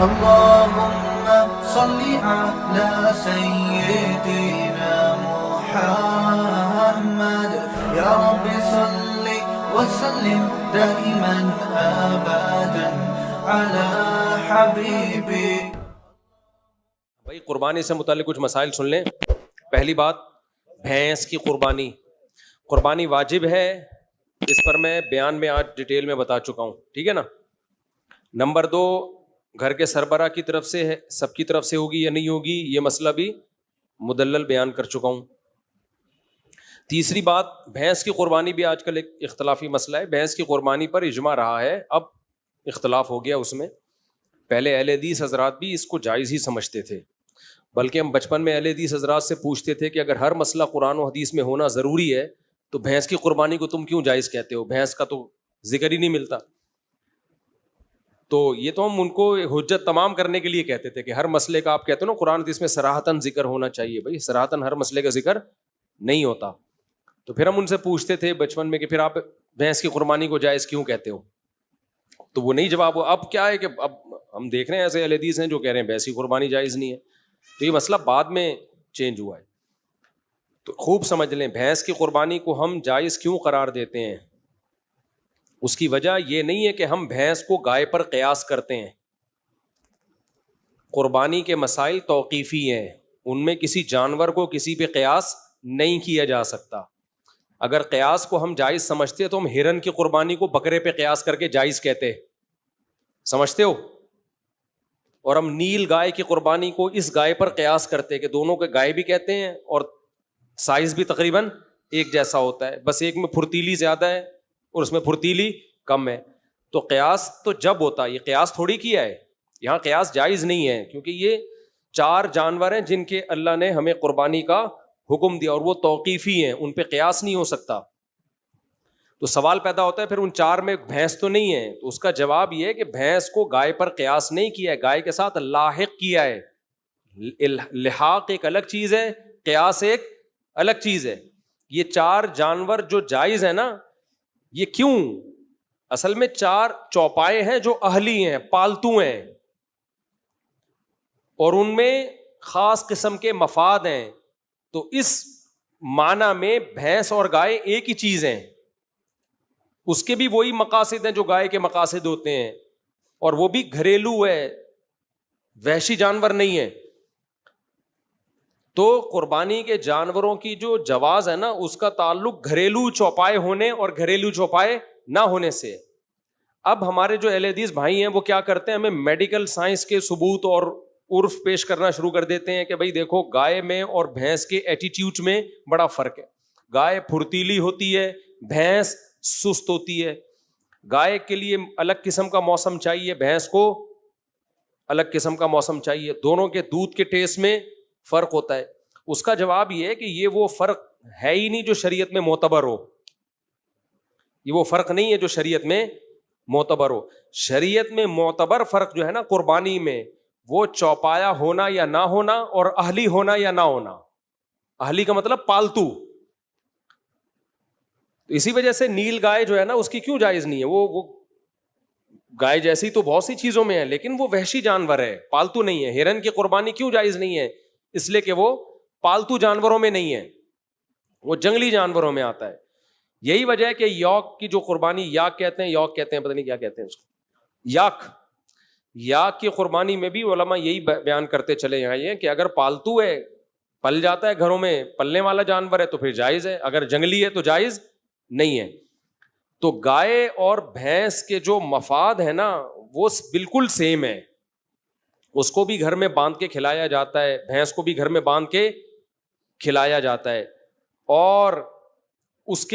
اللهم صل على سيدنا محمد يا رب صل وسلم دائما ابدا على حبيبي. بھائی قربانی سے متعلق کچھ مسائل سن لیں. پہلی بات، بھینس کی قربانی. قربانی واجب ہے، اس پر میں بیان میں آج ڈیٹیل میں بتا چکا ہوں، ٹھیک ہے نا. نمبر 2، گھر کے سربراہ کی طرف سے ہے، سب کی طرف سے ہوگی یا نہیں ہوگی، یہ مسئلہ بھی مدلل بیان کر چکا ہوں. تیسری بات، بھینس کی قربانی بھی آج کل ایک اختلافی مسئلہ ہے. بھینس کی قربانی پر اجماع رہا ہے، اب اختلاف ہو گیا اس میں. پہلے اہل حدیث حضرات بھی اس کو جائز ہی سمجھتے تھے، بلکہ ہم بچپن میں اہل حدیث حضرات سے پوچھتے تھے کہ اگر ہر مسئلہ قرآن و حدیث میں ہونا ضروری ہے تو بھینس کی قربانی کو تم کیوں جائز کہتے ہو؟ بھینس کا تو ذکر ہی نہیں ملتا. تو یہ تو ہم ان کو حجت تمام کرنے کے لیے کہتے تھے کہ ہر مسئلے کا آپ کہتے ہو نا قرآن حدیث میں صراحتاً ذکر ہونا چاہیے. بھائی صراحتاً ہر مسئلے کا ذکر نہیں ہوتا. تو پھر ہم ان سے پوچھتے تھے بچپن میں کہ پھر آپ بھینس کی قربانی کو جائز کیوں کہتے ہو؟ تو وہ نہیں جواب ہو. اب کیا ہے کہ اب ہم دیکھ رہے ہیں ایسے اہل حدیث ہیں جو کہہ رہے ہیں بھینس کی قربانی جائز نہیں ہے. تو یہ مسئلہ بعد میں چینج ہوا ہے. تو خوب سمجھ لیں، بھینس کی قربانی کو ہم جائز کیوں قرار دیتے ہیں. اس کی وجہ یہ نہیں ہے کہ ہم بھینس کو گائے پر قیاس کرتے ہیں. قربانی کے مسائل توقیفی ہیں، ان میں کسی جانور کو کسی پہ قیاس نہیں کیا جا سکتا. اگر قیاس کو ہم جائز سمجھتے تو ہم ہرن کی قربانی کو بکرے پہ قیاس کر کے جائز کہتے، سمجھتے ہو. اور ہم نیل گائے کی قربانی کو اس گائے پر قیاس کرتے کہ دونوں کے گائے بھی کہتے ہیں اور سائز بھی تقریباً ایک جیسا ہوتا ہے، بس ایک میں پھرتیلی زیادہ ہے اور اس میں پھرتیلی کم ہے. تو قیاس تو جب ہوتا ہے، یہ قیاس تھوڑی کیا ہے، یہاں قیاس جائز نہیں ہے کیونکہ یہ 4 جانور ہیں جن کے اللہ نے ہمیں قربانی کا حکم دیا اور وہ توقیفی ہیں، ان پہ قیاس نہیں ہو سکتا. تو سوال پیدا ہوتا ہے پھر ان 4 میں بھینس تو نہیں ہے. تو اس کا جواب یہ ہے کہ بھینس کو گائے پر قیاس نہیں کیا ہے، گائے کے ساتھ لاحق کیا ہے. لحاق ایک الگ چیز ہے، قیاس ایک الگ چیز ہے. یہ 4 جانور جو جائز ہے نا، یہ کیوں؟ اصل میں 4 چوپائے ہیں جو اہلی ہیں، پالتو ہیں، اور ان میں خاص قسم کے مفاد ہیں. تو اس معنی میں بھینس اور گائے ایک ہی چیز ہیں، اس کے بھی وہی مقاصد ہیں جو گائے کے مقاصد ہوتے ہیں، اور وہ بھی گھریلو ہے، وحشی جانور نہیں ہے. تو قربانی کے جانوروں کی جو جواز ہے نا، اس کا تعلق گھریلو چوپائے ہونے اور گھریلو چوپائے نہ ہونے سے. اب ہمارے جو اہل حدیث بھائی ہیں وہ کیا کرتے ہیں، ہمیں میڈیکل سائنس کے ثبوت اور عرف پیش کرنا شروع کر دیتے ہیں کہ بھائی دیکھو گائے میں اور بھینس کے ایٹیٹیوڈ میں بڑا فرق ہے. گائے پھرتیلی ہوتی ہے، بھینس سست ہوتی ہے. گائے کے لیے الگ قسم کا موسم چاہیے، بھینس کو الگ قسم کا موسم چاہیے. دونوں کے دودھ کے ٹیسٹ میں فرق ہوتا ہے. اس کا جواب یہ ہے کہ یہ وہ فرق ہے ہی نہیں جو شریعت میں معتبر ہو. یہ وہ فرق نہیں ہے جو شریعت میں معتبر ہو. شریعت میں معتبر فرق جو ہے نا قربانی میں، وہ چوپایا ہونا یا نہ ہونا اور اہلی ہونا یا نہ ہونا. اہلی کا مطلب پالتو. تو اسی وجہ سے نیل گائے جو ہے نا اس کی کیوں جائز نہیں ہے؟ وہ گائے جیسی تو بہت سی چیزوں میں ہے لیکن وہ وحشی جانور ہے، پالتو نہیں ہے. ہرن کی قربانی کیوں جائز نہیں ہے؟ اس لیے کہ وہ پالتو جانوروں میں نہیں ہے، وہ جنگلی جانوروں میں آتا ہے. یہی وجہ ہے کہ یوک کی جو قربانی، یاک کہتے ہیں، یوک کہتے ہیں، پتہ نہیں کیا کہتے ہیں اس کو، یاک کی قربانی میں بھی علماء یہی بیان کرتے چلے آئے ہیں کہ اگر پالتو ہے، پل جاتا ہے گھروں میں، پلنے والا جانور ہے تو پھر جائز ہے، اگر جنگلی ہے تو جائز نہیں ہے. تو گائے اور بھینس کے جو مفاد ہے نا وہ بالکل سیم ہے. اس کو بھی گھر میں باندھ کے کھلایا جاتا ہے، بھینس کو بھی گھر میں باندھ کے کھلایا جاتا ہے، اور اس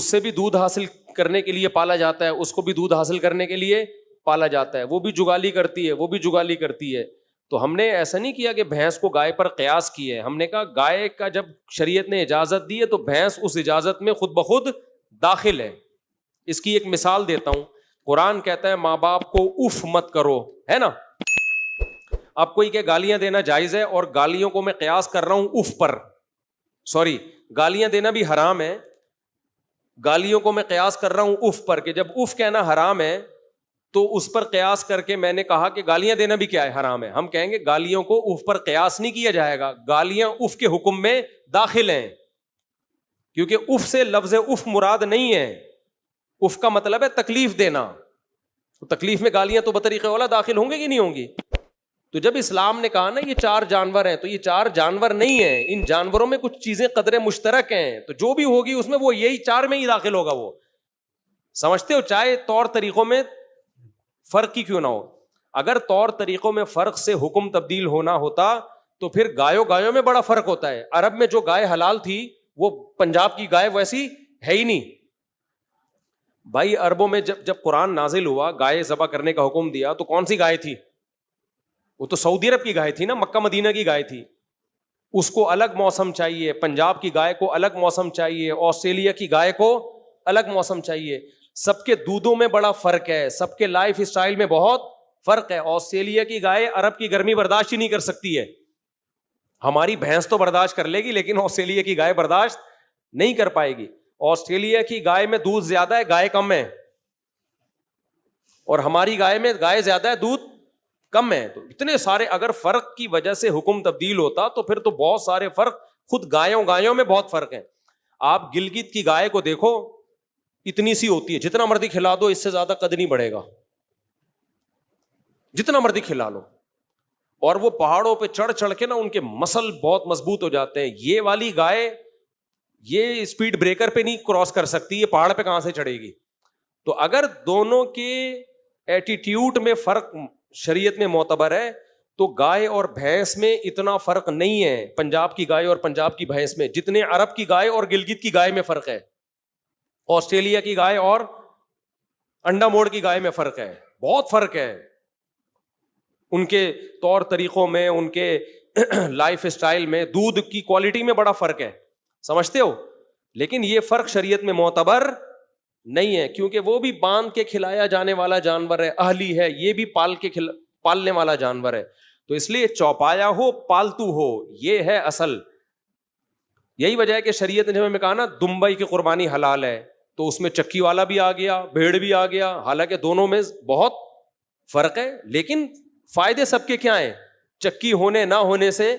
سے بھی دودھ حاصل کرنے کے لیے پالا جاتا ہے، اس کو بھی دودھ حاصل کرنے کے لیے پالا جاتا ہے. وہ بھی جگالی کرتی ہے، وہ بھی جگالی کرتی ہے. تو ہم نے ایسا نہیں کیا کہ بھینس کو گائے پر قیاس کی ہے. ہم نے کہا گائے کا جب شریعت نے اجازت دی ہے تو بھینس اس اجازت میں خود بخود داخل ہے. اس کی ایک مثال دیتا ہوں. قرآن کہتا ہے ماں باپ کو اف مت کرو، ہے نا. اب کوئی کہ گالیاں دینا جائز ہے اور گالیوں کو میں قیاس کر رہا ہوں اف پر. سوری، گالیاں دینا بھی حرام ہے، گالیوں کو میں قیاس کر رہا ہوں اف پر، کہ جب اف کہنا حرام ہے تو اس پر قیاس کر کے میں نے کہا کہ گالیاں دینا بھی کیا ہے؟ حرام ہے. ہم کہیں گے گالیوں کو اف پر قیاس نہیں کیا جائے گا, گالیاں اف کے حکم میں داخل ہیں, کیونکہ اف سے لفظ اف مراد نہیں ہے. اف کا مطلب ہے تکلیف دینا, تو تکلیف میں گالیاں تو بطریقہ اولا داخل ہوں گے کہ نہیں ہوں گی؟ تو جب اسلام نے کہا نا یہ 4 جانور ہیں, تو یہ 4 جانور نہیں ہیں, ان جانوروں میں کچھ چیزیں قدرے مشترک ہیں, تو جو بھی ہوگی اس میں وہ یہی 4 میں ہی داخل ہوگا. وہ سمجھتے ہو, چاہے طور طریقوں میں فرق ہی کیوں نہ ہو. اگر طور طریقوں میں فرق سے حکم تبدیل ہونا ہوتا تو پھر گایوں میں بڑا فرق ہوتا ہے. عرب میں جو گائے حلال تھی وہ پنجاب کی گائے ویسی ہے ہی نہیں بھائی. عربوں میں جب قرآن نازل ہوا, گائے ذبح کرنے کا حکم دیا, تو کون سی گائے تھی؟ وہ تو سعودی عرب کی گائے تھی نا, مکہ مدینہ کی گائے تھی. اس کو الگ موسم چاہیے, پنجاب کی گائے کو الگ موسم چاہیے, آسٹریلیا کی گائے کو الگ موسم چاہیے. سب کے دودھوں میں بڑا فرق ہے, سب کے لائف اسٹائل میں بہت فرق ہے. آسٹریلیا کی گائے عرب کی گرمی برداشت ہی نہیں کر سکتی ہے. ہماری بھینس تو برداشت کر لے گی, لیکن آسٹریلیا کی گائے برداشت نہیں کر پائے گی. آسٹریلیا کی گائے میں دودھ زیادہ ہے, گائے کم ہے, اور ہماری گائے میں گائے زیادہ ہے, دودھ کم ہے. تو اتنے سارے, اگر فرق کی وجہ سے حکم تبدیل ہوتا تو پھر تو بہت سارے فرق, خود گایوں میں بہت فرق ہے. آپ گلگت کی گائے کو دیکھو, اتنی سی ہوتی ہے, جتنا مرضی کھلا دو اس سے زیادہ قد نہیں بڑھے گا, جتنا مرضی کھلا لو. اور وہ پہاڑوں پہ چڑھ کے نا ان کے مسل بہت مضبوط ہو جاتے ہیں. یہ والی گائے یہ اسپیڈ بریکر پہ نہیں کراس کر سکتی, یہ پہاڑ پہ کہاں سے چڑھے گی؟ تو اگر دونوں کے ایٹیٹیوڈ میں فرق شریعت میں معتبر ہے تو گائے اور بھینس میں اتنا فرق نہیں ہے, پنجاب کی گائے اور پنجاب کی بھینس میں, جتنے عرب کی گائے اور گلگت کی گائے میں فرق ہے, آسٹریلیا کی گائے اور انڈا موڑ کی گائے میں فرق ہے. بہت فرق ہے ان کے طور طریقوں میں, ان کے لائف اسٹائل میں, دودھ کی کوالٹی میں بڑا فرق ہے, سمجھتے ہو. لیکن یہ فرق شریعت میں معتبر نہیں ہے, کیونکہ وہ بھی باندھ کے کھلایا جانے والا جانور ہے, اہلی ہے, یہ بھی پالنے والا جانور ہے. تو اس لیے چوپایا ہو پالتو ہو, یہ ہے اصل. یہی وجہ ہے کہ شریعت نے ہمیں کہا نا دمبئی کی قربانی حلال ہے, تو اس میں چکی والا بھی آ گیا, بھیڑ بھی آ گیا. حالانکہ دونوں میں بہت فرق ہے, لیکن فائدے سب کے کیا ہیں؟ چکی ہونے نہ ہونے سے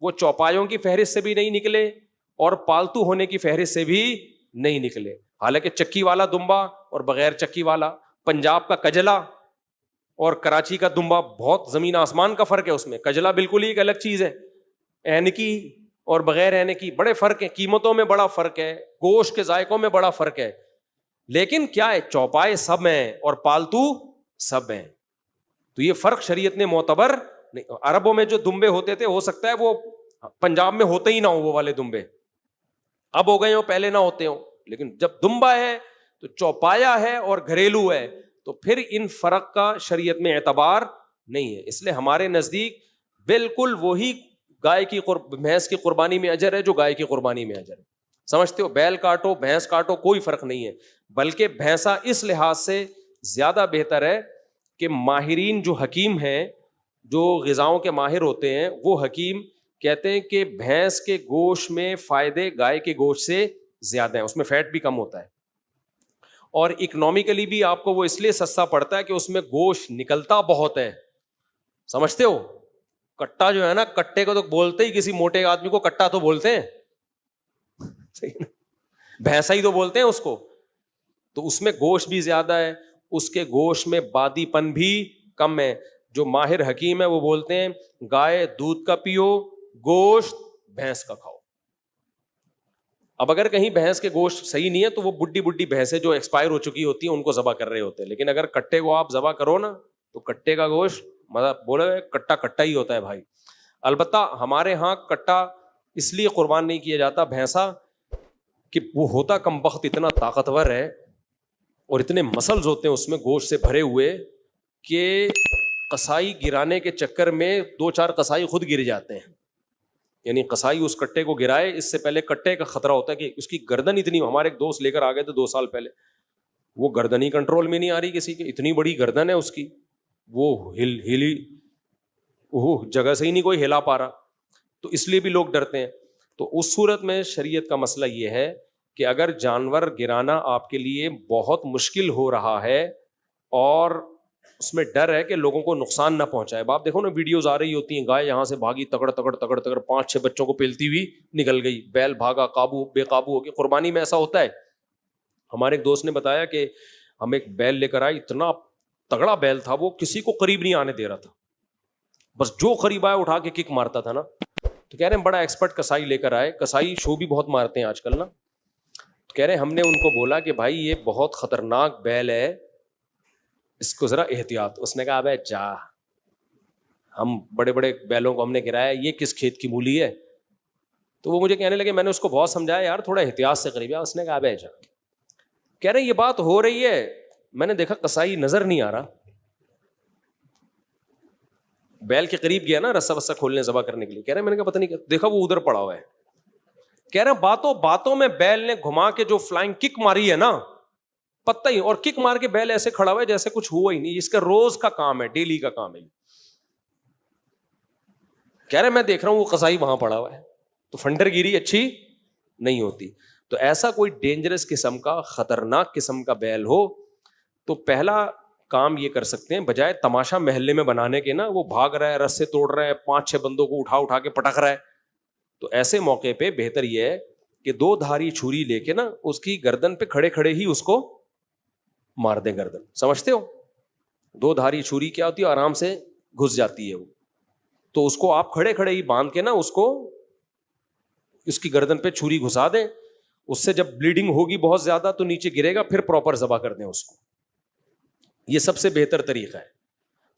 وہ چوپایوں کی فہرست سے بھی نہیں نکلے اور پالتو ہونے کی فہرست سے بھی نہیں نکلے. حالانکہ چکی والا دمبا اور بغیر چکی والا, پنجاب کا کجلا اور کراچی کا دمبا بہت زمین آسمان کا فرق ہے اس میں. کجلا بالکل ہی ایک الگ چیز ہے, اینکی اور بغیر اینکی بڑے فرق ہیں, قیمتوں میں بڑا فرق ہے, گوشت کے ذائقوں میں بڑا فرق ہے. لیکن کیا ہے, چوپائے سب ہیں اور پالتو سب ہیں. تو یہ فرق شریعت نے معتبر نہیں. عربوں میں جو دمبے ہوتے تھے ہو سکتا ہے وہ پنجاب میں ہوتے ہی نہ ہو, وہ والے دمبے اب ہو گئے ہوں, پہلے نہ ہوتے ہوں. لیکن جب دمبا ہے تو چوپایا ہے اور گھریلو ہے, تو پھر ان فرق کا شریعت میں اعتبار نہیں ہے. اس لیے ہمارے نزدیک بالکل وہی گائے کی بھینس کی قربانی میں اجر ہے جو گائے کی قربانی میں اجر ہے. سمجھتے ہو, بیل کاٹو بھینس کاٹو کوئی فرق نہیں ہے. بلکہ بھینسا اس لحاظ سے زیادہ بہتر ہے کہ ماہرین جو حکیم ہیں, جو غذاؤں کے ماہر ہوتے ہیں, وہ حکیم کہتے ہیں کہ بھینس کے گوشت میں فائدے گائے کے گوشت سے زیادہ ہیں, اس میں فیٹ بھی کم ہوتا ہے, اور اکنومیکلی بھی آپ کو وہ اس لیے سستا پڑتا ہے کہ اس میں گوشت نکلتا بہت ہے. سمجھتے ہو, کٹا جو ہے نا, کٹے کو تو بولتے ہی, کسی موٹے آدمی کو کٹا تو بولتے ہیں, بھینسا ہی تو بولتے ہیں اس کو. تو اس میں گوشت بھی زیادہ ہے, اس کے گوشت میں بادی پن بھی کم ہے. جو ماہر حکیم ہے وہ بولتے ہیں گائے دودھ کا پیو, گوشت بھینس کا کھاؤ. اب اگر کہیں بھینس کے گوشت صحیح نہیں ہے تو وہ بڈی بھینسیں جو ایکسپائر ہو چکی ہوتی ہیں ان کو ذبح کر رہے ہوتے ہیں. لیکن اگر کٹے کو آپ ذبح کرو نا تو کٹے کا گوشت مطلب بولے کٹا کٹا ہی ہوتا ہے بھائی. البتہ ہمارے ہاں کٹا اس لیے قربان نہیں کیا جاتا بھینسا کہ وہ ہوتا کم بخت اتنا طاقتور ہے اور اتنے مسلز ہوتے ہیں اس میں گوشت سے بھرے ہوئے کہ قصائی گرانے کے چکر میں 2-4 قصائی خود گر جاتے ہیں. یعنی قصائی اس کٹے کو گرائے, اس سے پہلے کٹے کا خطرہ ہوتا ہے کہ اس کی گردن اتنی, ہمارے ایک دوست لے کر آ گئے تھے 2 سال پہلے, وہ گردن ہی کنٹرول میں نہیں آ رہی کسی کے, اتنی بڑی گردن ہے اس کی, وہ ہلی جگہ سے ہی نہیں کوئی ہلا پا رہا. تو اس لیے بھی لوگ ڈرتے ہیں. تو اس صورت میں شریعت کا مسئلہ یہ ہے کہ اگر جانور گرانا آپ کے لیے بہت مشکل ہو رہا ہے اور اس میں ڈر ہے کہ لوگوں کو نقصان نہ پہنچائے. اب آپ دیکھو نا ویڈیوز آ رہی ہوتی ہیں, گائے یہاں سے بھاگی تگڑ تگڑ تگڑ تگڑ 5-6 بچوں کو پیلتی ہوئی نکل گئی, بیل بھاگا بے قابو ہو گیا. قربانی میں ایسا ہوتا ہے. ہمارے ایک دوست نے بتایا کہ ہم ایک بیل لے کر آئے, اتنا تگڑا بیل تھا وہ کسی کو قریب نہیں آنے دے رہا تھا, بس جو قریب آیا اٹھا کے کک مارتا تھا نا. تو کہہ رہے ہیں بڑا ایکسپرٹ کسائی لے کر آئے, کسائی شو بھی بہت مارتے ہیں آج کل نا. تو کہہ رہے ہیں ہم نے ان کو بولا کہ بھائی یہ بہت خطرناک بیل ہے, اس کو ذرا احتیاط. اس نے کہا ابے جا, ہم بڑے بڑے بیلوں کو ہم نے گرایا, یہ کس کھیت کی مولی ہے. تو وہ مجھے کہنے لگے میں نے اس کو بہت سمجھایا یار تھوڑا احتیاط سے قریب. اس نے کہا ابے جا. کہہ رہے ہیں یہ بات ہو رہی ہے, میں نے دیکھا کسائی نظر نہیں آ رہا, بیل کے قریب گیا نا رسا وسا کھولنے ذبح کرنے کے لیے. کہہ رہے ہیں میں نے کہا پتہ نہیں, دیکھا وہ ادھر پڑا ہوا ہے. کہہ رہے ہیں باتوں باتوں میں بیل نے گھما کے جو فلائنگ کک ماری ہے نا, پتہ ہی, اور کک مار کے بیل ایسے کھڑا ہوا ہے جیسے کچھ ہوا ہی نہیں. اس کا روز کا کام ہے, ڈیلی کا کام ہے. کہہ رہے میں دیکھ رہا ہوں وہ قصائی وہاں پڑا ہوا ہے. تو فنڈر گیری اچھی نہیں ہوتی. تو ایسا کوئی ڈینجرس قسم کا خطرناک قسم کا بیل ہو تو پہلا کام یہ کر سکتے ہیں, بجائے تماشا محلے میں بنانے کے نا, وہ بھاگ رہا ہے, رسے توڑ رہا ہے, 5-6 بندوں کو اٹھا کے پٹک رہا ہے, تو ایسے موقع پہ بہتر یہ ہے کہ 2 دھاری چھری لے کے نا اس کی گردن پہ کھڑے کھڑے ہی اس کو مار دیں گردن. سمجھتے ہو 2 دھاری چھری کیا ہوتی ہے, آرام سے گھس جاتی ہے وہ. تو اس کو آپ کھڑے کھڑے ہی باندھ کے نا اس کو اس کی گردن پہ چھری گھسا دیں. اس سے جب بلیڈنگ ہوگی بہت زیادہ تو نیچے گرے گا, پھر پراپر ذبح کر دیں اس کو. یہ سب سے بہتر طریقہ ہے.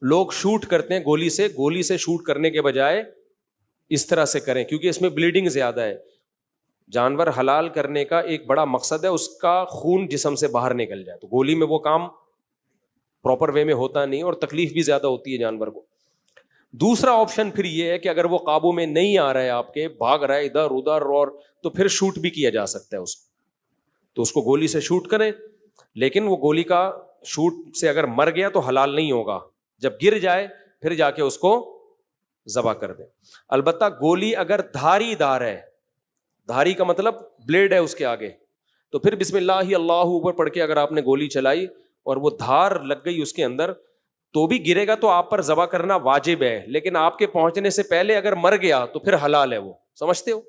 لوگ شوٹ کرتے ہیں گولی سے شوٹ کرنے کے بجائے اس طرح سے کریں, کیونکہ اس میں بلیڈنگ زیادہ ہے. جانور حلال کرنے کا ایک بڑا مقصد ہے اس کا خون جسم سے باہر نکل جائے, تو گولی میں وہ کام پراپر وے میں ہوتا نہیں اور تکلیف بھی زیادہ ہوتی ہے جانور کو. دوسرا آپشن پھر یہ ہے کہ اگر وہ قابو میں نہیں آ رہا ہے آپ کے, بھاگ رہا ہے ادھر ادھر, اور تو پھر شوٹ بھی کیا جا سکتا ہے اس کو. تو اس کو گولی سے شوٹ کریں, لیکن وہ گولی کا شوٹ سے اگر مر گیا تو حلال نہیں ہوگا. جب گر جائے پھر جا کے اس کو ذبح کر دیں. البتہ گولی اگر دھاری دار ہے, دھاری کا مطلب بلیڈ ہے اس کے آگے, تو پھر بسم اللہ اللہ اوپر پڑھ کے اگر آپ نے گولی چلائی اور وہ دھار لگ گئی اس کے اندر, تو بھی گرے گا تو آپ پر ذبح کرنا واجب ہے. لیکن آپ کے پہنچنے سے پہلے اگر مر گیا تو پھر حلال ہے وہ. سمجھتے ہو,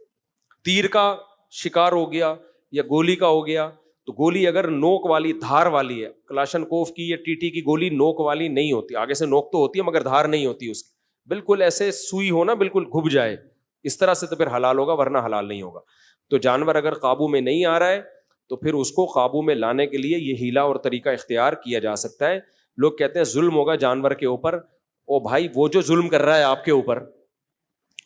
تیر کا شکار ہو گیا یا گولی کا ہو گیا, تو گولی اگر نوک والی دھار والی ہے, کلاشن کوف کی یا ٹی کی گولی نوک والی نہیں ہوتی, آگے سے نوک تو ہوتی ہے مگر دھار نہیں ہوتی اس کی, بالکل ایسے سوئی ہو نا, بالکل گھب جائے, اس طرح سے تو پھر حلال ہوگا, ورنہ حلال نہیں ہوگا. تو جانور اگر قابو میں نہیں آ رہا ہے تو پھر اس کو قابو میں لانے کے لیے یہ ہیلا اور طریقہ اختیار کیا جا سکتا ہے. لوگ کہتے ہیں ظلم ہوگا جانور کے اوپر. او بھائی, وہ جو ظلم کر رہا ہے آپ کے اوپر,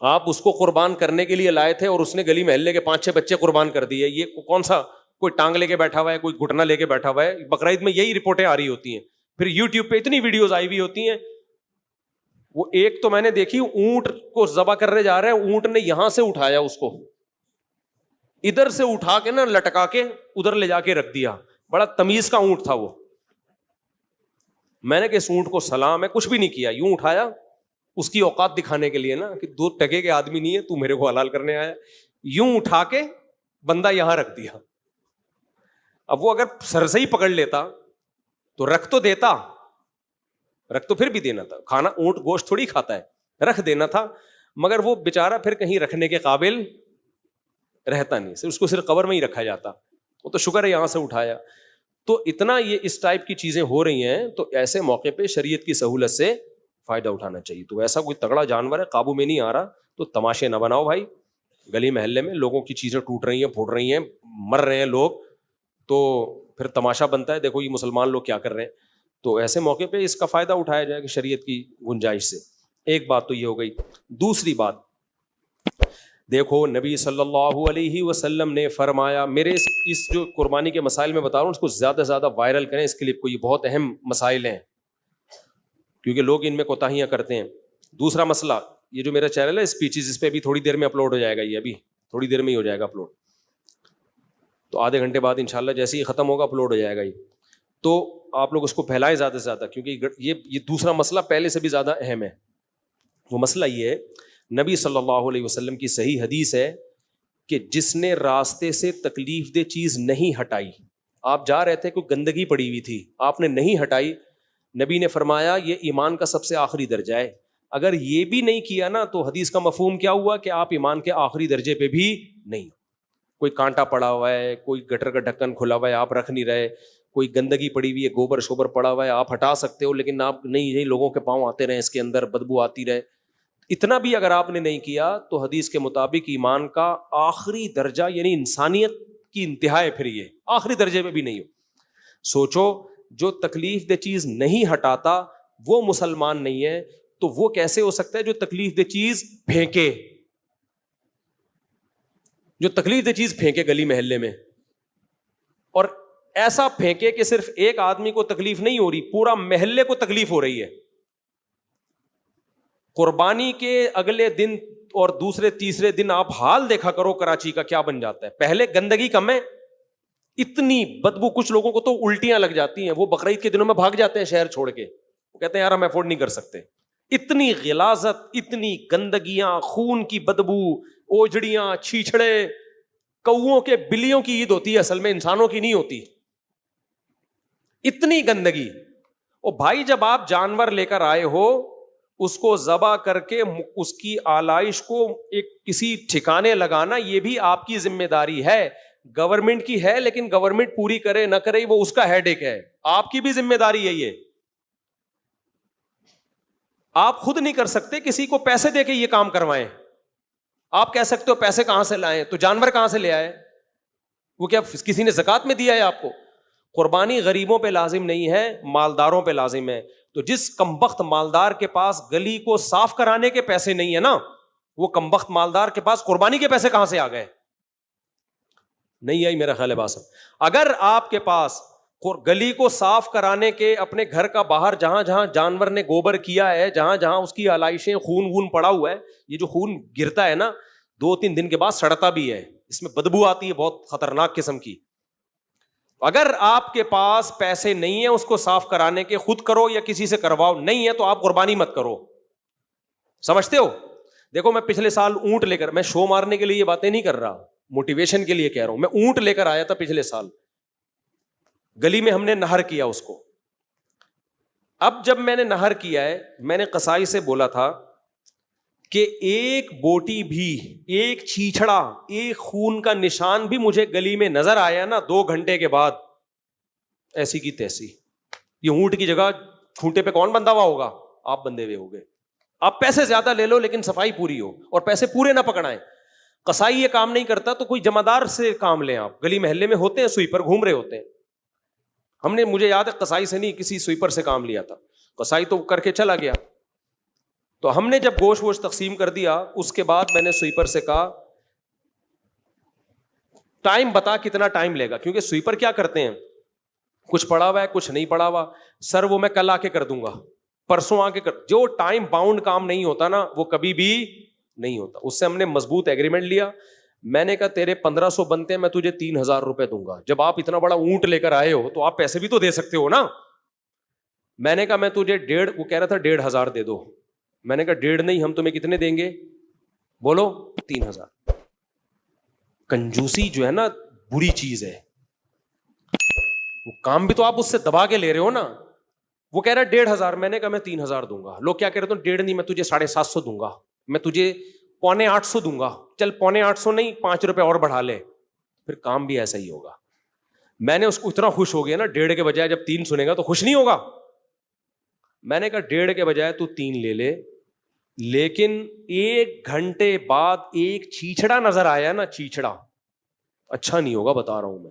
آپ اس کو قربان کرنے کے لیے لائے تھے اور اس نے گلی محلے کے 5-6 بچے قربان کر دیے. یہ کون سا کوئی ٹانگ لے کے بیٹھا ہوا ہے, کوئی گھٹنا لے کے بیٹھا ہوا ہے. بقرعید میں یہی رپورٹیں آ رہی ہوتی ہیں, پھر یوٹیوب پہ اتنی ویڈیوز آئی ہوئی ہوتی ہیں. وہ ایک تو میں نے دیکھی, اونٹ کو ذبح کرنے جا رہے ہیں, اونٹ نے یہاں سے اٹھایا اس کو, ادھر سے اٹھا کے نا لٹکا کے ادھر لے جا کے رکھ دیا. بڑا تمیز کا اونٹ تھا وہ. میں نے کہ اس اونٹ کو سلام ہے, کچھ بھی نہیں کیا, یوں اٹھایا اس کی اوقات دکھانے کے لیے نا, کہ 2 ٹکے کے آدمی نہیں ہے, تو میرے کو حلال کرنے آیا. یوں اٹھا کے بندہ یہاں رکھ دیا. اب وہ اگر سر سے ہی پکڑ لیتا تو رکھ تو دیتا, رکھ تو پھر بھی دینا تھا, کھانا اونٹ گوشت تھوڑی کھاتا ہے, رکھ دینا تھا. مگر وہ بیچارہ پھر کہیں رکھنے کے قابل رہتا نہیں, اس کو صرف قبر میں ہی رکھا جاتا. وہ تو شکر ہے یہاں سے اٹھایا. تو اتنا یہ اس ٹائپ کی چیزیں ہو رہی ہیں, تو ایسے موقع پہ شریعت کی سہولت سے فائدہ اٹھانا چاہیے. تو ایسا کوئی تگڑا جانور ہے قابو میں نہیں آ رہا تو تماشے نہ بناؤ بھائی. گلی محلے میں لوگوں کی چیزیں ٹوٹ رہی ہیں, پھوٹ رہی ہیں, مر رہے ہیں لوگ, تو پھر تماشا بنتا ہے, دیکھو یہ مسلمان لوگ کیا کر رہے ہیں. تو ایسے موقع پہ اس کا فائدہ اٹھایا جائے کہ شریعت کی گنجائش سے. ایک بات تو یہ ہو گئی. دوسری بات, دیکھو نبی صلی اللہ علیہ وسلم نے فرمایا, میرے اس جو قربانی کے مسائل میں بتا رہا ہوں اس کو زیادہ سے زیادہ وائرل کریں اس کلپ کو, یہ بہت اہم مسائل ہیں کیونکہ لوگ ان میں کوتاہیاں کرتے ہیں. دوسرا مسئلہ, یہ جو میرا چینل ہے اسپیچز, اس پہ بھی تھوڑی دیر میں اپلوڈ ہو جائے گا, یہ ابھی تھوڑی دیر میں ہی ہو جائے گا اپلوڈ, تو آدھے گھنٹے بعد انشاءاللہ جیسے ہی ختم ہوگا اپلوڈ ہو جائے گا یہ. تو آپ لوگ اس کو پھیلائیں زیادہ سے زیادہ, کیونکہ یہ دوسرا مسئلہ پہلے سے بھی زیادہ اہم ہے. وہ مسئلہ یہ ہے, نبی صلی اللہ علیہ وسلم کی صحیح حدیث ہے کہ جس نے راستے سے تکلیف دہ چیز نہیں ہٹائی, آپ جا رہے تھے کوئی گندگی پڑی ہوئی تھی, آپ نے نہیں ہٹائی, نبی نے فرمایا یہ ایمان کا سب سے آخری درجہ ہے. اگر یہ بھی نہیں کیا نا تو حدیث کا مفہوم کیا ہوا کہ آپ ایمان کے آخری درجے پہ بھی نہیں. کوئی کانٹا پڑا ہوا ہے, کوئی گٹر کا ڈھکن کھلا ہوا ہے, آپ رکھ نہیں رہے, کوئی گندگی پڑی ہوئی ہے, گوبر شوبر پڑا ہوا ہے, آپ ہٹا سکتے ہو لیکن آپ نہیں, لوگوں کے پاؤں آتے رہے اس کے اندر, بدبو آتی رہے, اتنا بھی اگر آپ نے نہیں کیا تو حدیث کے مطابق ایمان کا آخری درجہ یعنی انسانیت کی انتہا ہے, پھر یہ آخری درجے پہ بھی نہیں ہو. سوچو, جو تکلیف دہ چیز نہیں ہٹاتا وہ مسلمان نہیں ہے, تو وہ کیسے ہو سکتا ہے جو تکلیف دہ چیز پھینکے, جو تکلیف دہ چیز پھینکے گلی محلے میں, اور ایسا پھینکے کہ صرف ایک آدمی کو تکلیف نہیں ہو رہی, پورا محلے کو تکلیف ہو رہی ہے. قربانی کے اگلے دن اور دوسرے تیسرے دن آپ حال دیکھا کرو کراچی کا کیا بن جاتا ہے. پہلے گندگی کم ہے, اتنی بدبو, کچھ لوگوں کو تو الٹیاں لگ جاتی ہیں, وہ بقرعید کے دنوں میں بھاگ جاتے ہیں شہر چھوڑ کے, وہ کہتے ہیں یار ہم افورڈ نہیں کر سکتے. اتنی غلاظت, اتنی گندگیاں, خون کی بدبو, اوجڑیاں, چھیچڑے, کوؤں کے بلیوں کی عید ہوتی ہے اصل میں, انسانوں کی نہیں ہوتی, اتنی گندگی. او بھائی جب آپ جانور لے کر آئے ہو, اس کو ذبح کر کے اس کی آلائش کو ایک کسی ٹھکانے لگانا یہ بھی آپ کی ذمہ داری ہے. گورنمنٹ کی ہے لیکن گورنمنٹ پوری کرے نہ کرے وہ اس کا ہیڈ ایک ہے, آپ کی بھی ذمہ داری ہے یہ. آپ خود نہیں کر سکتے, کسی کو پیسے دے کے یہ کام کروائیں. آپ کہہ سکتے ہو پیسے کہاں سے لائیں, تو جانور کہاں سے لے آئے, وہ کیا کسی نے زکات میں دیا ہے آپ کو؟ قربانی غریبوں پہ لازم نہیں ہے, مالداروں پہ لازم ہے. تو جس کمبخت مالدار کے پاس گلی کو صاف کرانے کے پیسے نہیں ہے نا, وہ کمبخت مالدار کے پاس قربانی کے پیسے کہاں سے آ گئے؟ نہیں آئی میرا خیال ہے بات. اگر آپ کے پاس گلی کو صاف کرانے کے, اپنے گھر کا باہر جہاں جہاں جانور نے گوبر کیا ہے, جہاں جہاں اس کی آلائشیں, خون وون پڑا ہوا ہے, یہ جو خون گرتا ہے نا 2-3 دن کے بعد سڑتا بھی ہے, اس میں بدبو آتی ہے بہت خطرناک قسم کی. اگر آپ کے پاس پیسے نہیں ہیں اس کو صاف کرانے کے, خود کرو یا کسی سے کرواؤ, نہیں ہے تو آپ قربانی مت کرو. سمجھتے ہو؟ دیکھو میں پچھلے سال اونٹ لے کر, میں شو مارنے کے لیے یہ باتیں نہیں کر رہا, موٹیویشن کے لیے کہہ رہا ہوں. میں اونٹ لے کر آیا تھا پچھلے سال, گلی میں ہم نے نہر کیا اس کو. اب جب میں نے نہر کیا ہے, میں نے قصائی سے بولا تھا کہ ایک بوٹی بھی, ایک چھیچڑا, ایک خون کا نشان بھی مجھے گلی میں نظر آیا نا 2 گھنٹے کے بعد, ایسی کی تیسی. یہ اونٹ کی جگہ کھونٹے پہ کون بندھا ہوا ہوگا؟ آپ بندھے ہوئے ہوگے. آپ پیسے زیادہ لے لو لیکن صفائی پوری ہو, اور پیسے پورے نہ پکڑائیں. قصائی یہ کام نہیں کرتا تو کوئی جمعدار سے کام لیں. آپ گلی محلے میں ہوتے ہیں, سوئیپر گھوم رہے ہوتے ہیں. ہم نے, مجھے یاد ہے قصائی سے نہیں کسی سوئیپر سے کام لیا تھا. قصائی تو کر کے چلا گیا. تو ہم نے جب گوشت ووشت تقسیم کر دیا, اس کے بعد میں نے سوئیپر سے کہا ٹائم بتا کتنا ٹائم لے گا, کیونکہ سوئیپر کیا کرتے ہیں, کچھ پڑا ہوا ہے کچھ نہیں پڑا ہوا. سر وہ میں کل آ کے کر دوں گا, پرسوں آ کے کر. جو ٹائم باؤنڈ کام نہیں ہوتا نا وہ کبھی بھی نہیں ہوتا. اس سے ہم نے مضبوط ایگریمنٹ لیا. میں نے کہا تیرے 1500 بنتے ہیں, میں تجھے 3000 روپے دوں گا. جب آپ اتنا بڑا اونٹ لے کر آئے ہو تو آپ پیسے بھی تو دے سکتے ہو نا. میں نے کہا میں تجھے 1.5, وہ کہہ رہا تھا 1500 دے دو. میں نے کہا 1.5 نہیں, ہم تمہیں کتنے دیں گے؟ بولو 3000. کنجوسی جو ہے نا بری چیز ہے. وہ کام بھی تو آپ اس سے دبا کے لے رہے ہو نا. وہ کہہ رہا ہے 1500, میں نے کہا میں 3000 دوں گا. لوگ کیا کہہ رہے تھے, 1.5 نہیں, میں تجھے 750 دوں گا, میں تجھے 750 دوں گا. چل 850 نہیں, 5 روپے اور بڑھا لے, پھر کام بھی ایسا ہی ہوگا. میں نے اس کو اتنا خوش ہو گیا نا, 1.5 کے بجائے جب 3 سنے گا تو خوش نہیں ہوگا. میں نے کہا 1.5 کے بجائے تو 3 لے لے, لیکن 1 گھنٹے بعد ایک چھیچڑا نظر آیا نا, چھیچڑا, اچھا نہیں ہوگا بتا رہا ہوں میں.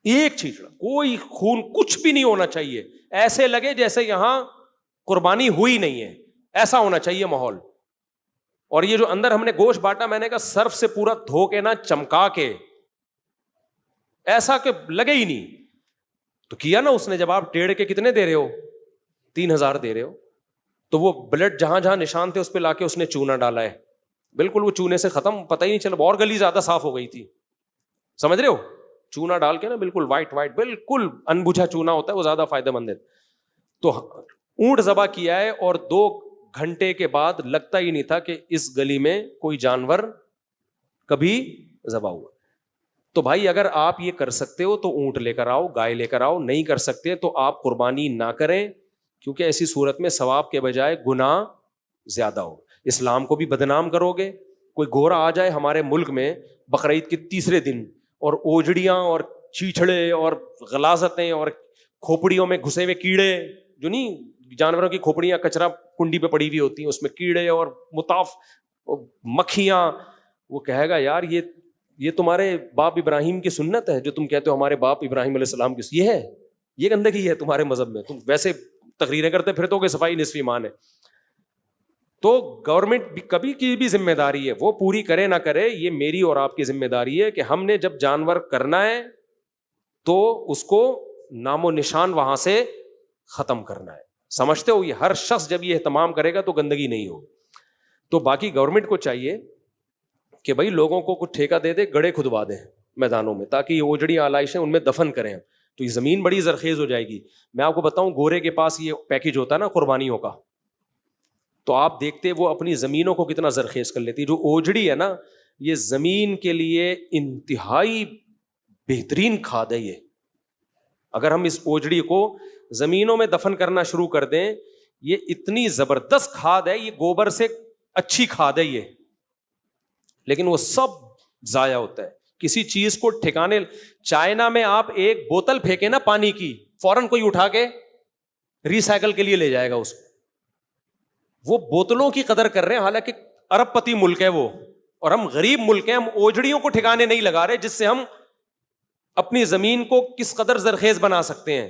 ایک چھیچڑا, کوئی خون کچھ بھی نہیں ہونا چاہیے, ایسے لگے جیسے یہاں قربانی ہوئی نہیں ہے, ایسا ہونا چاہیے ماحول. اور یہ جو اندر ہم نے گوشت بانٹا, میں نے کہا صرف سے پورا دھو کے نا, چمکا کے, ایسا کہ لگے ہی نہیں. تو کیا نا اس نے. جب آپ 1.5 کے کتنے دے رہے ہو, 3000 دے رہے ہو, تو وہ بلڈ جہاں جہاں نشان تھے اس پہ لا کے اس نے چونا ڈالا ہے. بالکل وہ چونے سے ختم, پتہ ہی نہیں چلا, اور گلی زیادہ صاف ہو گئی تھی. سمجھ رہے ہو, چونا ڈال کے نا بالکل وائٹ وائٹ, بالکل انبوجھا چونا ہوتا ہے, وہ زیادہ فائدہ مند ہے. تو اونٹ ذبح کیا ہے, اور 2 گھنٹے کے بعد لگتا ہی نہیں تھا کہ اس گلی میں کوئی جانور کبھی ذبح ہوا. تو بھائی اگر آپ یہ کر سکتے ہو تو اونٹ لے کر آؤ, گائے لے کر آؤ. نہیں کر سکتے تو آپ قربانی نہ کریں, کیونکہ ایسی صورت میں ثواب کے بجائے گناہ زیادہ ہو. اسلام کو بھی بدنام کرو گے. کوئی گورا آ جائے ہمارے ملک میں بقرعید کے تیسرے دن اور اوجڑیاں اور چیچڑے اور غلاظتیں اور کھوپڑیوں میں گھسے ہوئے کیڑے, جو نہیں جانوروں کی کھوپڑیاں کچرا کنڈی پہ پڑی ہوئی ہوتی ہیں, اس میں کیڑے اور مطاف مکھیاں, وہ کہے گا یار یہ تمہارے باپ ابراہیم کی سنت ہے جو تم کہتے ہو ہمارے باپ ابراہیم علیہ السلام کی, یہ ہے, یہ گندگی ہے تمہارے مذہب میں, تم ویسے تقریریں کرتے پھرتے ہو کہ صفائی نصف ایمان ہے. تو گورنمنٹ بھی کبھی کی بھی ذمہ داری ہے, وہ پوری کرے نہ کرے, یہ میری اور آپ کی ذمہ داری ہے کہ ہم نے جب جانور کرنا ہے تو اس کو نام و نشان وہاں سے ختم کرنا ہے. سمجھتے ہو, یہ ہر شخص جب یہ اہتمام کرے گا تو گندگی نہیں ہوگی. تو باقی گورنمنٹ کو چاہیے کہ بھائی لوگوں کو کچھ ٹھیکہ دے دے, گڑھے کھدوا دیں میدانوں میں, تاکہ یہ اوجڑی آلائشیں ان میں دفن کریں, تو یہ زمین بڑی زرخیز ہو جائے گی. میں آپ کو بتاؤں, گورے کے پاس یہ پیکج ہوتا ہے نا قربانیوں کا, تو آپ دیکھتے وہ اپنی زمینوں کو کتنا زرخیز کر لیتی. جو اوجڑی ہے نا, یہ زمین کے لیے انتہائی بہترین کھاد ہے. یہ اگر ہم اس اوجڑی کو زمینوں میں دفن کرنا شروع کر دیں, یہ اتنی زبردست کھاد ہے, یہ گوبر سے اچھی کھاد ہے یہ, لیکن وہ سب ضائع ہوتا ہے. کسی چیز کو ٹھکانے, چائنا میں آپ ایک بوتل پھینکے نا پانی کی, فوراً کوئی اٹھا کے ریسائکل کے لیے لے جائے گا اس کو. وہ بوتلوں کی قدر کر رہے ہیں, حالانکہ ارب پتی ملک ہے وہ, اور ہم غریب ملک ہیں. ہم اوجڑیوں کو ٹھکانے نہیں لگا رہے, جس سے ہم اپنی زمین کو کس قدر زرخیز بنا سکتے ہیں.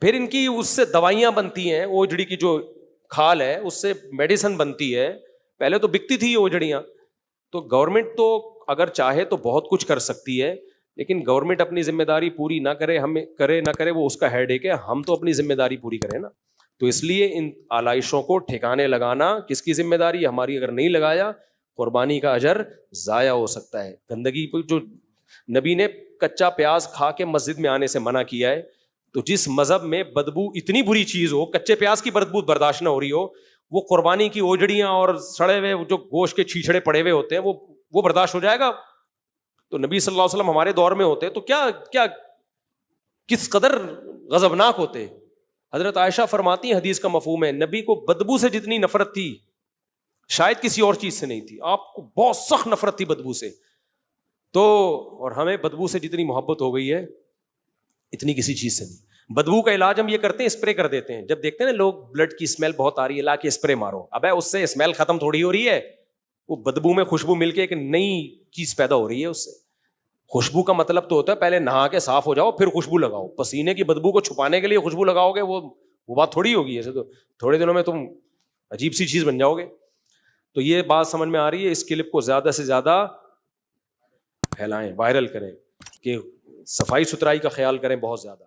پھر ان کی اس سے دوائیاں بنتی ہیں, اوجڑی کی جو کھال ہے اس سے میڈیسن بنتی ہے. پہلے تو بکتی تھی یہ اوجڑیاں. تو گورنمنٹ تو اگر چاہے تو بہت کچھ کر سکتی ہے, لیکن گورنمنٹ اپنی ذمہ داری پوری نہ کرے, ہم کرے نہ کرے وہ اس کا ہیڈ ایک ہے. ہم تو اپنی ذمہ داری پوری کریں نا. تو اس لیے ان آلائشوں کو ٹھکانے لگانا کس کی ذمہ داری ہے؟ ہماری. اگر نہیں لگایا قربانی کا اجر ضائع ہو سکتا ہے. گندگی جو نبی نے کچا پیاز کھا کے مسجد میں آنے سے منع کیا ہے, تو جس مذہب میں بدبو اتنی بری چیز ہو, کچے پیاز کی بدبو برداشت نہ ہو رہی ہو, وہ قربانی کی اوجڑیاں اور سڑے ہوئے جو گوشت کے چھیچڑے پڑے ہوئے ہوتے ہیں وہ برداشت ہو جائے گا؟ تو نبی صلی اللہ علیہ وسلم ہمارے دور میں ہوتے تو کیا کس قدر غضبناک ہوتے. حضرت عائشہ فرماتی ہیں, حدیث کا مفہوم ہے, نبی کو بدبو سے جتنی نفرت تھی شاید کسی اور چیز سے نہیں تھی. آپ کو بہت سخت نفرت تھی بدبو سے, تو اور ہمیں بدبو سے جتنی محبت ہو گئی ہے اتنی کسی چیز سے نہیں. بدبو کا علاج ہم یہ کرتے ہیں, اسپرے کر دیتے ہیں. جب دیکھتے ہیں نا لوگ بلڈ کی اسمیل بہت آ رہی ہے, لا کے اسپرے مارو. ابے اس سے اسمیل ختم تھوڑی ہو رہی ہے, وہ بدبو میں خوشبو مل کے ایک نئی چیز پیدا ہو رہی ہے اس سے. خوشبو کا مطلب تو ہوتا ہے پہلے نہا کے صاف ہو جاؤ پھر خوشبو لگاؤ. پسینے کی بدبو کو چھپانے کے لیے خوشبو لگاؤ گے, وہ بات تھوڑی ہوگی. ایسے تو تھوڑے دنوں میں تم عجیب سی چیز بن جاؤ گے. تو یہ بات سمجھ میں آ رہی ہے. اس کلپ کو زیادہ سے زیادہ پھیلائیں, وائرل کریں, کہ صفائی ستھرائی کا خیال کریں بہت زیادہ.